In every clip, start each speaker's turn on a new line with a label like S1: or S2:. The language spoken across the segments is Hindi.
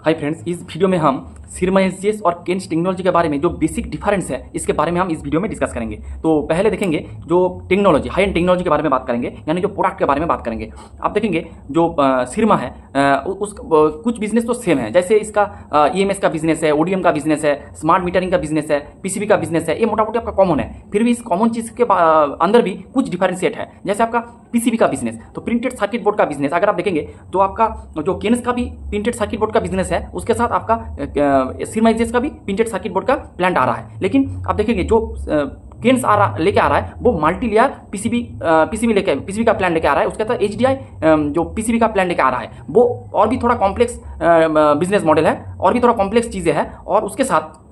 S1: हाय फ्रेंड्स, इस वीडियो में हम सिरमा एसजीएस और केन्स टेक्नोलॉजी के बारे में जो बेसिक डिफरेंस है इसके बारे में हम इस वीडियो में डिस्कस करेंगे। तो पहले देखेंगे जो टेक्नोलॉजी, हाई एंड टेक्नोलॉजी के बारे में बात करेंगे, यानी जो प्रोडक्ट के बारे में बात करेंगे। आप देखेंगे जो सिरमा है कुछ बिजनेस तो सेम है, जैसे इसका ईएमएस का बिजनेस है, ओडीएम का बिजनेस है, स्मार्ट मीटरिंग का बिजनेस है, पीसीबी का बिजनेस है, ये मोटा मोटी आपका कॉमन है। फिर भी इस कॉमन चीज़ के अंदर भी कुछ डिफरेंशिएट है, जैसे आपका पीसीबी का बिजनेस, तो प्रिंटेड सर्किट बोर्ड का बिजनेस अगर आप देखेंगे तो आपका जो केन्स का भी प्रिंटेड सर्किट बोर्ड का बिजनेस है, उसके साथ आपका सिरमा एसजीएस का भी प्रिंटेड सर्किट बोर्ड का प्लांट आ रहा है। लेकिन आप देखेंगे जो केन्स लेके आ रहा है वो मल्टी लेयर पीसीबी का प्लान लेके आ रहा है। उसके साथ एचडीआई जो पीसीबी का प्लान लेके आ रहा है वो और भी थोड़ा कॉम्प्लेक्स बिजनेस मॉडल है, और भी थोड़ा कॉम्प्लेक्स चीज़ें हैं। और उसके साथ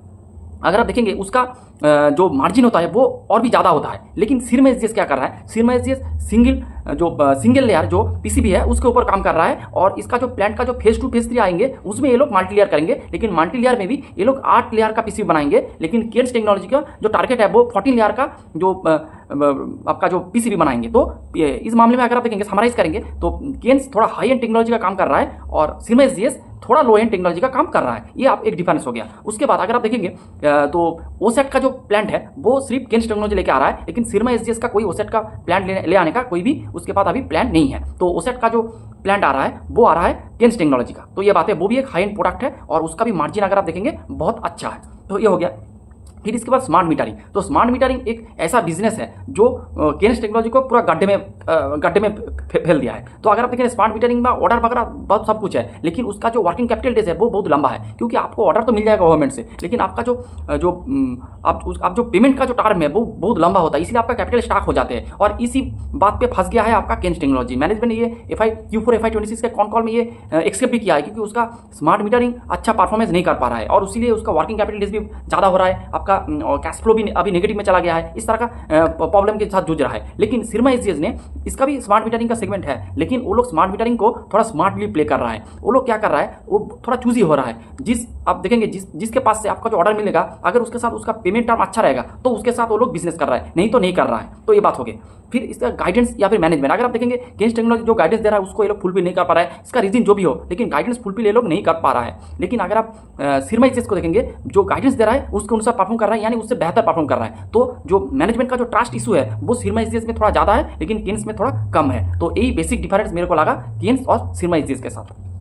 S1: अगर आप देखेंगे उसका जो मार्जिन होता है वो और भी ज़्यादा होता है। लेकिन सिरमा एसजीएस क्या कर रहा है, सिरमा एसजीएस सिंगल लेयर जो पीसीबी है उसके ऊपर काम कर रहा है, और इसका जो प्लांट का जो फेज 2 फेज 3 आएंगे उसमें ये लोग मल्टी लेयर करेंगे। लेकिन मल्टी लेयर में भी ये लोग 8 लेयर का पीसीबी बनाएंगे। लेकिन केन्स टेक्नोलॉजी का जो टारगेट है वो 14 लेयर का जो आपका जो पीसीबी बनाएंगे। तो इस मामले में अगर आप देखेंगे, समराइज करेंगे तो केन्स थोड़ा हाई एंड टेक्नोलॉजी का काम कर रहा है और सिरमा एसजीएस थोड़ा लो एंड टेक्नोलॉजी का काम कर रहा है। ये आप एक डिफरेंस हो गया। उसके बाद अगर आप देखेंगे तो ओसेट का जो प्लांट है वो सिर्फ केन्स टेक्नोलॉजी लेके आ रहा है, लेकिन सिरमा एसजीएस का कोई ओसेट का प्लांट ले आने का कोई भी उसके पास अभी प्लान नहीं है। तो ओसेट का जो प्लांट आ रहा है वो आ रहा है केन्स टेक्नोलॉजी का। तो ये बात है, वो भी एक हाई एंड प्रोडक्ट है और उसका भी मार्जिन अगर आप देखेंगे बहुत अच्छा है। तो ये हो गया। फिर इसके बाद स्मार्ट मीटरिंग। तो स्मार्ट मीटरिंग एक ऐसा बिजनेस है जो केन्स टेक्नोलॉजी को पूरा गड्ढे में फैल दिया है। तो अगर आप देखें स्मार्ट मीटरिंग में ऑर्डर वगैरह बहुत सब कुछ है, लेकिन उसका जो वर्किंग कैपिटल डेज है वो बहुत लंबा है, क्योंकि आपको ऑर्डर तो मिल जाएगा गवर्नमेंट से, लेकिन आपका आप जो पेमेंट का जो टर्म है वो बहुत लंबा होता है, इसलिए आपका कैपिटल स्टाक हो जाते हैं। और इसी बात पे फंस गया है आपका केन्स टेक्नोलॉजी। मैनेजमेंट ने ये Q4 FY26 के कॉल में ये एक्सेप्ट भी किया है, क्योंकि उसका स्मार्ट मीटरिंग अच्छा परफॉर्मेंस नहीं कर पा रहा है और इसीलिए उसका वर्किंग कैपिटल डेज भी ज़्यादा हो रहा है, आपका कैश फ्लो भी अभी नेगेटिव में चला गया है। इस तरह का प्रॉब्लम के साथ जूझ रहा है। लेकिन सिरमा एसजीएस ने, इसका भी स्मार्ट मीटरिंग का सेगमेंट है, लेकिन वो लोग स्मार्ट मीटरिंग को थोड़ा स्मार्टली प्ले कर रहा है। वो लोग क्या कर रहा है, वो थोड़ा चूजी हो रहा है। आप देखेंगे जिसके पास से आपका जो ऑर्डर मिलेगा, अगर उसके साथ उसका पेमेंट टर्म अच्छा रहेगा तो उसके साथ वो लोग बिजनेस कर रहा है, नहीं तो नहीं कर रहा है। तो ये बात हो गई। फिर इसका गाइडेंस या फिर मैनेजमेंट, अगर आप देखेंगे केन्स टेक्नोलॉजी जो गाइडेंस दे रहा है उसको ये लोग फुलफिल नहीं कर पा रहा है। इसका रीजन जो भी हो, लेकिन गाइडेंस फुलफिल ये लोग नहीं कर पा रहा है। लेकिन अगर आप सिरमा एसजीएस को देखेंगे, जो गाइडेंस दे रहा है उसके अनुसार परफॉर्म कर रहा है, यानी उससे बेहतर परफॉर्म कर रहा है। तो जो मैनेजमेंट का जो ट्रस्ट इशू है वो सिरमा एसजीएस में थोड़ा ज़्यादा है, लेकिन केन्स में थोड़ा कम है। तो यही बेसिक डिफरेंस मेरे को लगा केन्स और सिरमा एसजीएस के साथ।